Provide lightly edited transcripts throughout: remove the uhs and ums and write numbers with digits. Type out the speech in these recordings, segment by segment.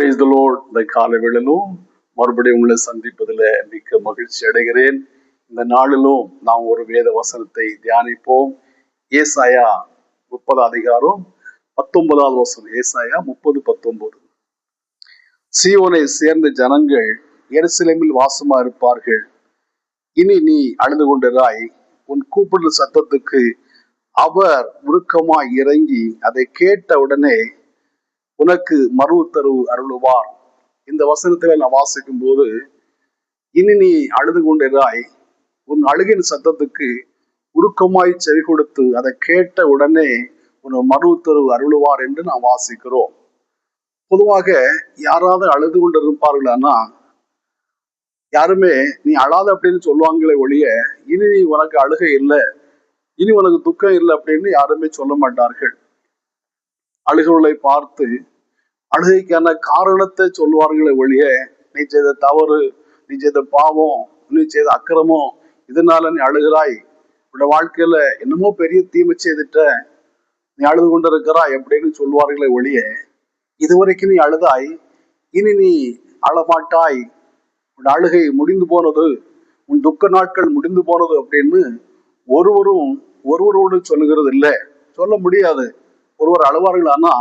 Praise the Lord. இந்த காலை வேளையிலும் மறுபடியும் உங்களை சந்திப்பதில் மிக்க மகிழ்ச்சி அடைகிறேன். இந்த நாளிலும் நாம் ஒரு வேத வசனத்தை தியானிப்போம். ஏசாயா 30 அதிகாரம் 19வது வசனம். ஏசாயா 30:19. சீயோனை சேர்ந்த ஜனங்கள் எருசலேமில் வாசமா இருப்பார்கள். இனி நீ அழுது கொண்டிராய். உன் கூப்பிடுற சத்தத்துக்கு அவர் உருக்கமாய் இறங்கி அதை கேட்ட உடனே உனக்கு மறு உத்தரவு அருளுவார். இந்த வசனத்துல நான் வாசிக்கும் போது, இனி நீ அழுது கொண்டிராய், உன் அழுகின் சத்தத்துக்கு உருக்கமாய் செவி கொடுத்து அதை கேட்ட உடனே உன் மறு உத்தரவு அருளுவார் என்று நான் வாசிக்கிறோம். பொதுவாக யாராவது அழுது கொண்டு இருப்பார்களானா யாருமே நீ அழாத அப்படின்னு சொல்லுவாங்களே ஒழிய, இனி நீ உனக்கு அழுகை இல்லை, இனி உனக்கு துக்கம் இல்லை அப்படின்னு யாருமே சொல்ல மாட்டார்கள். அழுகிறவர்களை பார்த்து அழுகைக்கான காரணத்தை சொல்லுவார்களே ஒழிய, நீ செய்த தவறு, நீ செய்த பாவம், நீ செய்த அக்கிரமம், இதனால நீ அழுகிறாய், உன்னோட வாழ்க்கையில என்னமோ பெரிய தீமை செய்துட்ட, நீ அழுது கொண்டிருக்கிறாய் அப்படின்னு சொல்லுவார்களே ஒழிய, இதுவரைக்கும் நீ அழுதாய், இனி நீ அழமாட்டாய், உன் அழுகை முடிந்து போனது, உன் துக்க நாட்கள் முடிந்து போனது அப்படின்னு ஒருவரோடு சொல்லுகிறது இல்லை, சொல்ல முடியாது. ஒருவர் அழுவார்கள், ஆனா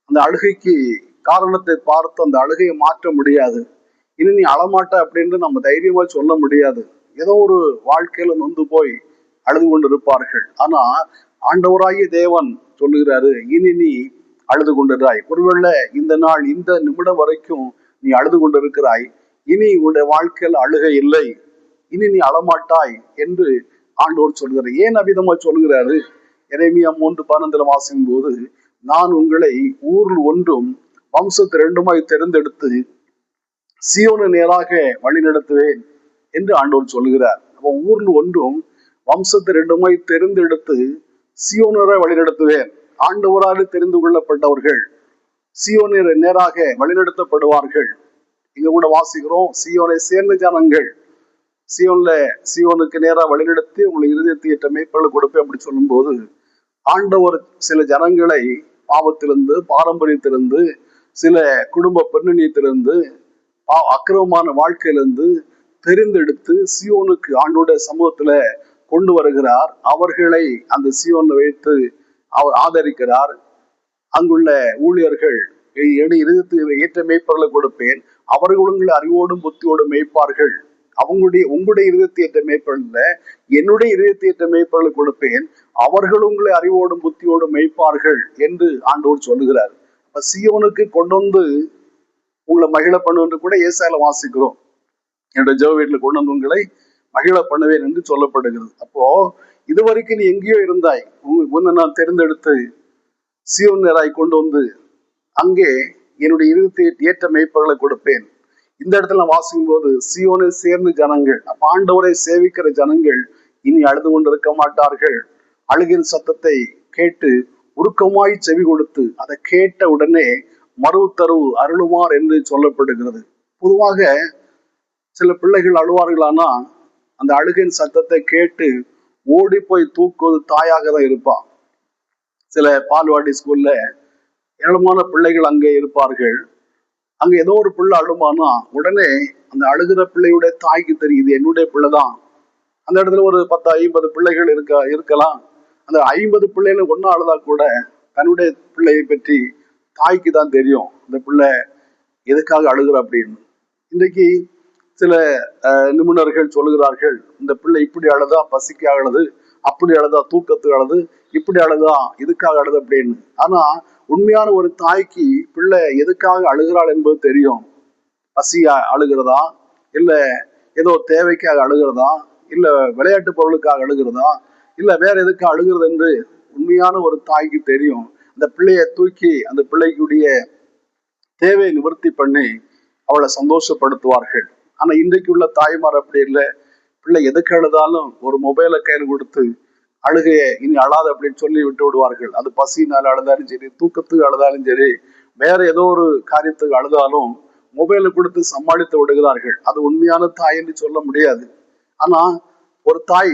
அந்த அழுகைக்கு காரணத்தை பார்த்து அந்த அழுகையை மாற்ற முடியாது. இனி நீ அழமாட்ட அப்படின்னு நம்ம தைரியமா சொல்ல முடியாது. ஏதோ ஒரு வாழ்க்கையில நொந்து போய் அழுது கொண்டு இருப்பார்கள். ஆனா ஆண்டவராகிய தேவன் சொல்லுகிறாரு, இனி நீ அழுது கொண்டிருக்கிறாய். ஒருவேளை இந்த நாள் இந்த நிமிடம் வரைக்கும் நீ அழுது கொண்டிருக்கிறாய், இனி உன்னுடைய வாழ்க்கையில அழுகை இல்லை, இனி நீ அழமாட்டாய் என்று ஆண்டவர் சொல்கிறார். ஏன் அவ்விதமா சொல்லுகிறாரு? எரேமியா 3:12 வாசிக்கும் போது, நான் உங்களை ஊரில் ஒன்றும் வம்சத்து 2 தெரிந்தெடுத்து சீயோனு நேராக வழி நடத்துவேன் என்று ஆண்டவர் சொல்லுகிறார். அப்போ ஊரில் ஒன்றும் வம்சத்து 2 தெரிந்தெடுத்து சீயோனரை வழி நடத்துவேன். ஆண்டவரால் தெரிந்து கொள்ளப்பட்டவர்கள் சீயோனு நேராக வழிநடத்தப்படுவார்கள். இங்க கூட வாசிக்கிறோம், சீயோனை சேர்ந்த ஜனங்கள் சீயோனுக்கு நேராக வழிநடத்தி உங்களை இருதயத்தை ஏற்ற மேய்ப்பர்களை கொடுப்பேன் அப்படி சொல்லும் போது, ஆண்டவர் சில ஜனங்களை பாவத்திலிருந்து, பாரம்பரியத்திலிருந்து, சில குடும்ப பின்னணியத்திலிருந்து, அக்கிரமமான வாழ்க்கையிலிருந்து தெரிந்தெடுத்து சீயோனுக்கு ஆண்டோட சமூகத்துல கொண்டு வருகிறார். அவர்களை அந்த சீயோனை வைத்து அவர் ஆதரிக்கிறார். அங்குள்ள ஊழியர்கள் இருதயத்தை ஏற்ற மேய்ப்பர்களை கொடுப்பேன், அவர்கள் உங்களை அறிவோடும் புத்தியோடும் மேய்ப்பார்கள். உங்களுடைய இருதயத்தை ஏற்ற மேய்ப்பர்கள், என்னுடைய இருதயத்தை ஏற்ற மேய்ப்பர்களை கொடுப்பேன், அவர்கள் உங்களை அறிவோடும் புத்தியோடும் மேய்ப்பார்கள் என்று ஆண்டவர் சொல்லுகிறார். இப்ப சீயோனுக்கு கொண்டு வந்து உங்களை மகிழ பண்ணுவது கூட ஏசாயால வாசிக்கிறோம். என்னுடைய ஜெப வீட்டுல கொண்டு வந்து உங்களை மகிழ பண்ணுவேன் என்று சொல்லப்படுகிறது. அப்போ இதுவரைக்கும் நீ எங்கேயோ இருந்தாய், உன்னை நான் தெரிந்தெடுத்து சீயோன் நேராய் கொண்டு வந்து அங்கே என்னுடைய இருதயத்தை ஏற்ற மேய்ப்பர்களை கொடுப்பேன். இந்த இடத்துல வாசிக்கும் போது சீயோனை சேர்ந்த ஜனங்கள், அப்ப ஆண்டவரை சேவிக்கிற ஜனங்கள் இனி அழுது கொண்டு இருக்க மாட்டார்கள். அழுகின் சத்தத்தை கேட்டு உருக்கமாய் செவி கொடுத்து அதை கேட்ட உடனே மறு உத்தரவு அருளுமார் என்று சொல்லப்படுகிறது. பொதுவாக சில பிள்ளைகள் அழுவார்களானா அந்த அழுகின் சத்தத்தை கேட்டு ஓடி போய் தூக்குவது தாயாக தான் இருப்பான். சில பால்வாடி ஸ்கூல்ல ஏராளமான பிள்ளைகள் அங்கே இருப்பார்கள். அங்க ஏதோ ஒரு பிள்ளை அழுமானா உடனே அந்த அழுகிற பிள்ளையுடைய தாய்க்கு தெரியுது, என்னுடைய பிள்ளைதான். அந்த இடத்துல ஒரு 10-50 பிள்ளைகள் இருக்கலாம். அந்த 50 பிள்ளைகள் ஒன்னா அழுதா கூட தன்னுடைய பிள்ளையை பற்றி தாய்க்கு தான் தெரியும், இந்த பிள்ளை எதுக்காக அழுகிற அப்படின்னு. இன்றைக்கு சில நிபுணர்கள் சொல்லுகிறார்கள், இந்த பிள்ளை இப்படி அழுதா பசிக்கு அழுது, அப்படி அழுதா தூக்கத்துக்கு அழுது, இப்படி அழுதா இதுக்காக அழுது அப்படின்னு. ஆனா உண்மையான ஒரு தாய்க்கு பிள்ளை எதுக்காக அழுகிறாள் என்பது தெரியும். பசியா அழுகிறதா, இல்ல ஏதோ தேவைக்காக அழுகிறதா, இல்ல விளையாட்டு பொருளுக்காக அழுகிறதா, இல்ல வேற எதுக்காக அழுகிறது என்று உண்மையான ஒரு தாய்க்கு தெரியும். அந்த பிள்ளையை தூக்கி அந்த பிள்ளைக்குடைய தேவையை நிவர்த்தி பண்ணி அவளை சந்தோஷப்படுத்துவார்கள். ஆனா இன்றைக்கு உள்ள தாய்மார் அப்படி இல்லை. பிள்ளை எதுக்கு அழுதாலும் ஒரு மொபைலை கையில் கொடுத்து அழுகையை இனி அழாது அப்படின்னு சொல்லி விட்டு விடுவார்கள். அது பசினால அழுதாலும் சரி, தூக்கத்துக்கு அழுதாலும் சரி, வேற ஏதோ ஒரு காரியத்துக்கு அழுதாலும் மொபைலை கொடுத்து சமாளித்து விடுகிறார்கள். அது உண்மையான தாய் என்று சொல்ல முடியாது. ஆனா ஒரு தாய்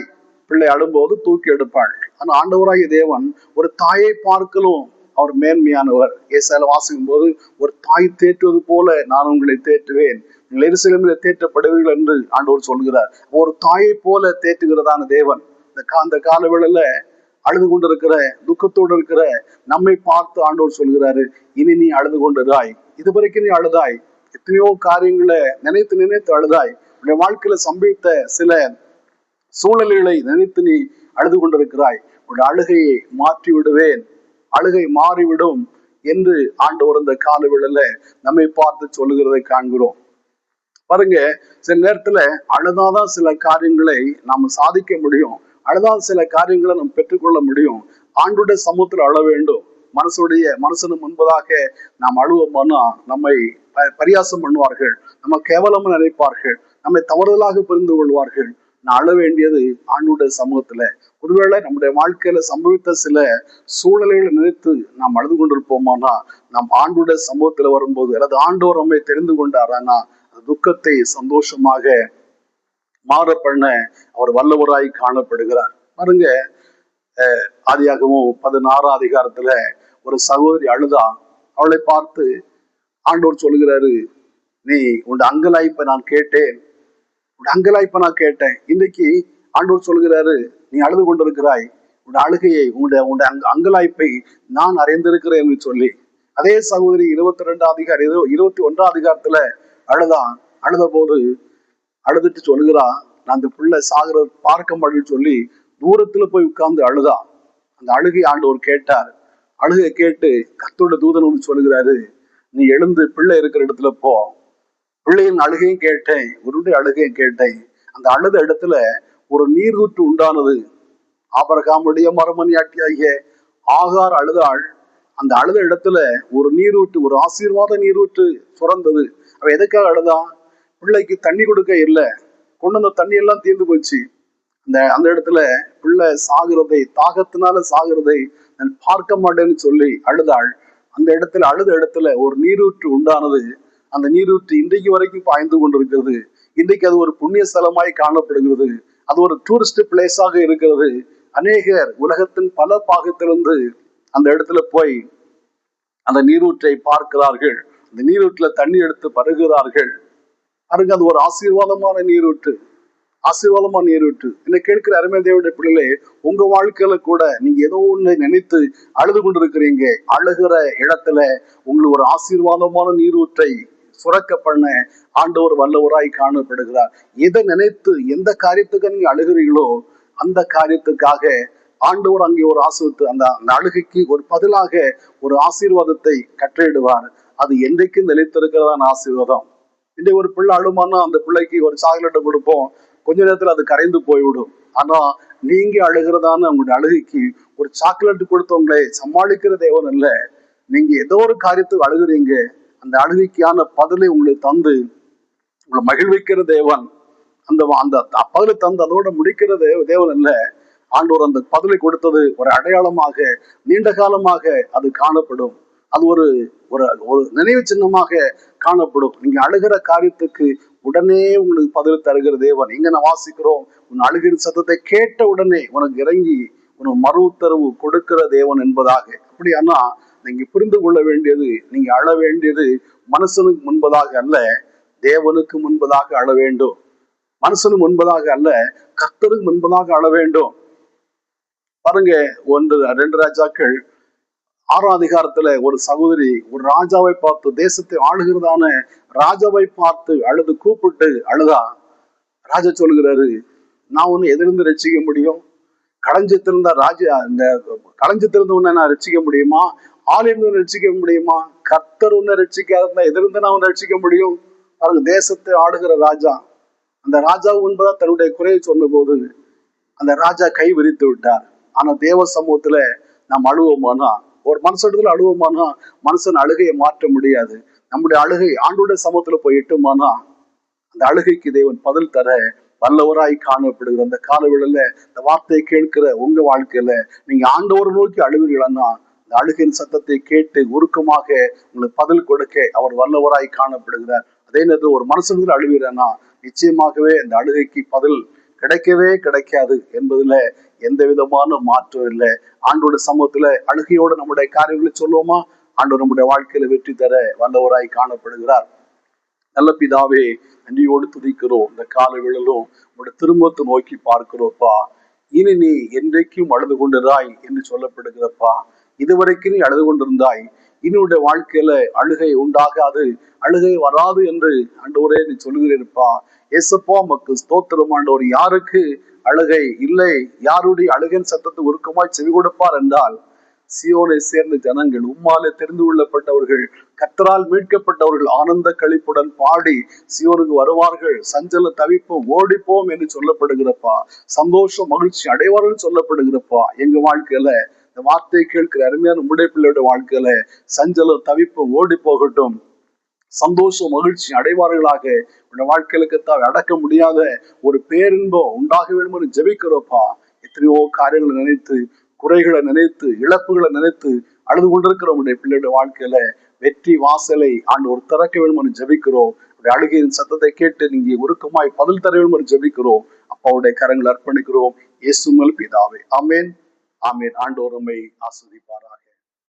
பிள்ளை அழும்போது தூக்கி எடுப்பாள். ஆனா ஆண்டவராகிய தேவன் ஒரு தாயை பார்க்கலும் அவர் மேன்மையானவர். ஏசாயால வாசிக்கும் போது, ஒரு தாய் தேற்றுவது போல நான் உங்களை தேற்றுவேன், நீங்கள் எருசலேமில் தேற்றப்படுவீர்கள் என்று ஆண்டவர் சொல்கிறார். ஒரு தாயை போல தேற்றுகிறதான தேவன் அந்த காலவேளையில அழுது கொண்டிருக்கிற, துக்கத்தோடு இருக்கிற நம்மை பார்த்து ஆண்டவர் சொல்கிறாரு, இனி நீ அழுது கொண்டிருந்தாய், இதுவரைக்கும் நீ அழுதாய், எத்தனையோ காரியங்களை நினைத்து நினைத்து அழுதாய், உன்னுடைய வாழ்க்கையில சம்பவித்த சில சூழல்களை நினைத்து நீ அழுது கொண்டிருக்கிறாய், உன் அழுகையை மாற்றி விடுவேன், அழுகை மாறிவிடும் என்று ஆண்டவர் இந்த காலவேளையில நம்மை பார்த்து சொல்லுகிறதை காண்கிறோம். பாருங்க, சில நேரத்துல அழுதாதான் சில காரியங்களை நாம சாதிக்க முடியும், அழுதான் சில காரியங்களை நம்ம பெற்றுக்கொள்ள முடியும். ஆண்டுடைய சமூகத்தில் அழ வேண்டும். மனசனு முன்பதாக நாம் அழுவோம்னா நம்மை பரியாசம் பண்ணுவார்கள், நம்ம கேவலமா நினைப்பார்கள், நம்மை தவறுதலாக புரிந்து கொள்வார்கள். நான் அழ வேண்டியது ஆண்டுடைய சமூகத்துல. ஒருவேளை நம்முடைய வாழ்க்கையில சம்பவித்த சில சூழல்களை நினைத்து நாம் அழுது கொண்டிருப்போமானா, நாம் ஆண்டுடைய சமூகத்துல வரும்போது, அல்லது ஆண்டவர் நம்மை தெரிந்து கொண்டாரானா, துக்கத்தை சந்தோஷமாக மாற பண்ண அவர் வல்லவராய் காணப்படுகிறார். பாருங்க, ஆதியாகமம் 16ஆம் அதிகாரத்துல ஒரு சகோதரி அழுதா. அவளை பார்த்து ஆண்டவர் சொல்லுகிறாரு, நீ உன் அங்கலாய்ப்பை நான் கேட்டேன், உன் அங்கலாய்ப்பை நான் கேட்டேன். இன்னைக்கு ஆண்டவர் சொல்லுகிறாரு, நீ அழுது கொண்டிருக்கிறாய், உன் அழுகையை, உன் அங்கலாய்ப்பை நான் அறிந்திருக்கிறேன் என்று சொல்லி. அதே சகோதரி 21ஆம் அதிகாரத்துல அழுத போது அழுதுட்டு சொல்லுகிறா, நான் அந்த பிள்ளை சாகிறது பார்க்க மாட்டேன்னு சொல்லி தூரத்துல போய் உட்கார்ந்து அழுதா. அந்த அழுகை ஆண்டவர் கேட்டார். அழுகை கேட்டு கர்த்தருடைய தூதன் வந்து சொல்லுகிறாரு, நீ எழுந்து பிள்ளை இருக்கிற இடத்துல போ. பிள்ளையின் அழுகையும் கேட்டேன், உன்னுடைய அழுகையும் கேட்டேன். அந்த அழுத இடத்துல ஒரு நீரூற்று உண்டானது. ஆபிரகாமுடைய மறுமனையாட்டியாகிய ஆகார் அழுதாள். அந்த அழுத இடத்துல ஒரு நீரூற்று, ஒரு ஆசீர்வாத நீரூற்று சுரந்தது. அவ எதுக்காக அழுதா? பிள்ளைக்கு தண்ணி கொடுக்க இல்லை, கொண்டு வந்த தண்ணி எல்லாம் தீர்ந்து போச்சு. அந்த இடத்துல பிள்ளை சாகிறதை, தாகத்தினால சாகிறதை நான் பார்க்க மாட்டேன்னு சொல்லி அழுதாள். அந்த இடத்துல அழுத இடத்துல ஒரு நீரூற்று உண்டானது. அந்த நீரூற்று இன்றைக்கு வரைக்கும் பாய்ந்து கொண்டிருக்கிறது. இன்றைக்கு அது ஒரு புண்ணிய ஸ்தலமாய் காணப்படுகிறது. அது ஒரு டூரிஸ்ட் பிளேஸாக இருக்கிறது. அநேகர் உலகத்தின் பல பாகத்திலிருந்து அந்த இடத்துல போய் அந்த நீரூற்றை பார்க்கிறார்கள். அந்த நீரூற்றுல தண்ணி எடுத்து பருகிறார்கள். பாருங்க, அது ஒரு ஆசீர்வாதமான நீரூற்று, ஆசீர்வாதமான நீரூற்று. என்னை கேட்கிற அருமை தேவனுடைய பிள்ளைகளே, உங்க வாழ்க்கையில கூட நீங்க ஏதோ ஒண்ணு நினைத்து அழுது கொண்டிருக்கிறீங்க. அழுகிற இடத்துல உங்களுக்கு ஒரு ஆசீர்வாதமான நீரூற்றை சுரக்க பண்ண ஆண்டவர் வல்லவராய் காணப்படுகிறார். எதை நினைத்து எந்த காரியத்துக்கு நீங்க அழுகிறீங்களோ அந்த காரியத்துக்காக ஆண்டவர் அங்கே ஒரு அந்த அழுகைக்கு ஒரு பதிலாக ஒரு ஆசீர்வாதத்தை கட்டளையிடுவார். அது என்றைக்கும் நிலைத்திருக்கிறதான ஆசீர்வாதம். இன்றைக்கு ஒரு பிள்ளை அழுமானா அந்த பிள்ளைக்கு ஒரு சாக்லேட்டை கொடுப்போம், கொஞ்ச நேரத்துல அது கரைந்து போய்விடும். ஆனா நீங்க அழுகிறதான உங்களுடைய அழுகைக்கு ஒரு சாக்லேட் கொடுத்தவங்களே சமாளிக்கிற தேவன் அல்ல. நீங்க ஏதோ ஒரு காரியத்துக்கு அழுகுறீங்க, அந்த அழுகைக்கான பதிலை உங்களுக்கு தந்து உங்களை மகிழ்விக்கிற தேவன். அந்த பதிலை தந்து அதோட முடிக்கிற தேவன் அல்ல. ஆண்டவர் அந்த பதிலை கொடுத்தது ஒரு அடையாளமாக, நீண்ட காலமாக அது காணப்படும். அது ஒரு ஒரு நினைவு சின்னமாக காணப்படும். நீங்க அழுகிற காரியத்துக்கு உடனே உங்களுக்கு பதில் தருகிற தேவன். இங்க நான் வாசிக்கிறோம், உன் அழுகிற சத்தத்தை கேட்ட உடனே உனக்கு இறங்கி உனக்கு மறு உத்தரவு கொடுக்கிற தேவன் என்பதாக. அப்படியானா நீங்க புரிந்து கொள்ள வேண்டியது, நீங்க அழ வேண்டியது மனுஷனுக்கு முன்பதாக அல்ல, தேவனுக்கு முன்பதாக அழ வேண்டும். மனுஷனுக்கு முன்பதாக அல்ல, கர்த்தருக்கு முன்பதாக அழ வேண்டும். பாருங்க, 2 ராஜாக்கள் 6ஆம் அதிகாரத்துல ஒரு சகோதரி ஒரு ராஜாவை பார்த்து, தேசத்தை ஆளுகிறதான ராஜாவை பார்த்து அழுது கூப்பிட்டு அழுதா. ராஜா சொல்லுகிறாரு, நான் ஒண்ணு எதிர்ந்து ரட்சிக்க முடியும்? களஞ்சத்திருந்த இந்த களஞ்சத்திலிருந்து உன்னை நான் ரட்சிக்க முடியுமா? ஆளிலிருந்து ரட்சிக்க முடியுமா? கர்த்தர் உன்னை ரட்சிக்காத எதிர்ந்து நான் உன்னை ரட்சிக்க முடியும்? பாருங்க, தேசத்தை ஆளுகிற ராஜா, அந்த ராஜாவு என்பதா தன்னுடைய குறையை சொன்ன போது அந்த ராஜா கை விரித்து விட்டார். ஆனா தேவ சமூகத்துல நாம் அழுவோமானா, ஒரு மனுஷத்துல அழுவோமானா மனுஷன் அழுகையை மாற்ற முடியாது. நம்முடைய அழுகை ஆண்டோட சமூகத்துல போய் எட்டுமானா அந்த அழுகைக்கு தேவன் பதில் தர வல்லவராய் காணப்படுகிற அந்த காலவேளையில இந்த வார்த்தையை கேட்கிற உங்க வாழ்க்கையில நீங்க ஆண்டவரை நோக்கி அழுவீர்களான்னா, இந்த அழுகையின் சத்தத்தை கேட்டு உருக்கமாக உங்களுக்கு பதில் கொடுக்க அவர் வல்லவராய் காணப்படுகிறார். அதே நேரத்தில் ஒரு மனுஷத்துல அழுவீரன்னா நிச்சயமாகவே அந்த அழுகைக்கு பதில் கிடைக்கவே கிடைக்காது என்பதுல எந்த விதமான மாற்றம் இல்லை. ஆண்டோட சமூகத்துல அழுகையோட நம்முடைய காரியங்களை சொல்லுவோமா? ஆண்டவர் நம்முடைய வாழ்க்கையில வெற்றி தர வல்லவராய் காணப்படுகிறார். நல்ல பிதாவே, நன்றியோடு துதிக்கிறோம். இந்த கால வேளையிலும் உங்களுடைய திரும்பத்தை நோக்கி பார்க்கிறோப்பா. இனி நீ என்றைக்கும் அழுது கொண்டிருந்தாய் என்று சொல்லப்படுகிறப்பா. இதுவரைக்கும் நீ அழுது கொண்டிருந்தாய், இனியுடைய வாழ்க்கையில அழுகை உண்டாகாது, அழுகை வராது என்று ஆண்டவரே நீ சொல்லுகிறீர்ப்பா. ஏசப்பா உமக்கு ஸ்தோத்திரம் ஆண்டவர். யாருக்கு அழுகை இல்லை? யாருடைய அழுகையின் சத்தத்தை உருக்கமாய் செவி கொடுப்பார் என்றால், சியோனை சேர்ந்த ஜனங்கள், உம்மாலே தெரிந்து கொள்ளப்பட்டவர்கள், கர்த்தரால் மீட்கப்பட்டவர்கள் ஆனந்த களிப்புடன் பாடி சியோனுக்கு வருவார்கள். சஞ்சல தவிப்போம் ஓடிப்போம் என்று சொல்லப்படுகிறப்பா. சந்தோஷம் மகிழ்ச்சி அடைவார்கள் சொல்லப்படுகிறப்பா. எங்க வாழ்க்கையில இந்த வார்த்தையை கேட்கிற அருமையான உம்முடைய பிள்ளையோட வாழ்க்கையில சஞ்சலம் தவிப்போம் ஓடி போகட்டும். சந்தோஷம் மகிழ்ச்சி அடைவார்களாக. உடைய வாழ்க்கையிலுக்கு அடக்க முடியாத ஒரு பேரின்பம் உண்டாக வேண்டும் என்று ஜெபிக்கிறோப்பா. எத்தனையோ காரியங்களை நினைத்து, குறைகளை நினைத்து, இழப்புகளை நினைத்து அழுது கொண்டிருக்கிற உடைய பிள்ளையோட வாழ்க்கையில வெற்றி வாசலை ஆண்டவர் திறக்க வேண்டும் என்று ஜெபிக்கிறோம். அழுகையின் சத்தத்தை கேட்டு நீங்க உருக்கமாய் பதில் தர வேண்டும் என்று ஜெபிக்கிறோம். அப்பாவுடைய கரங்களை அர்ப்பணிக்கிறோம். இயேசு பிதாவே. ஆமேன், ஆமேன். ஆண்டவர் உம்மை ஆசீர்வதிப்பாராக.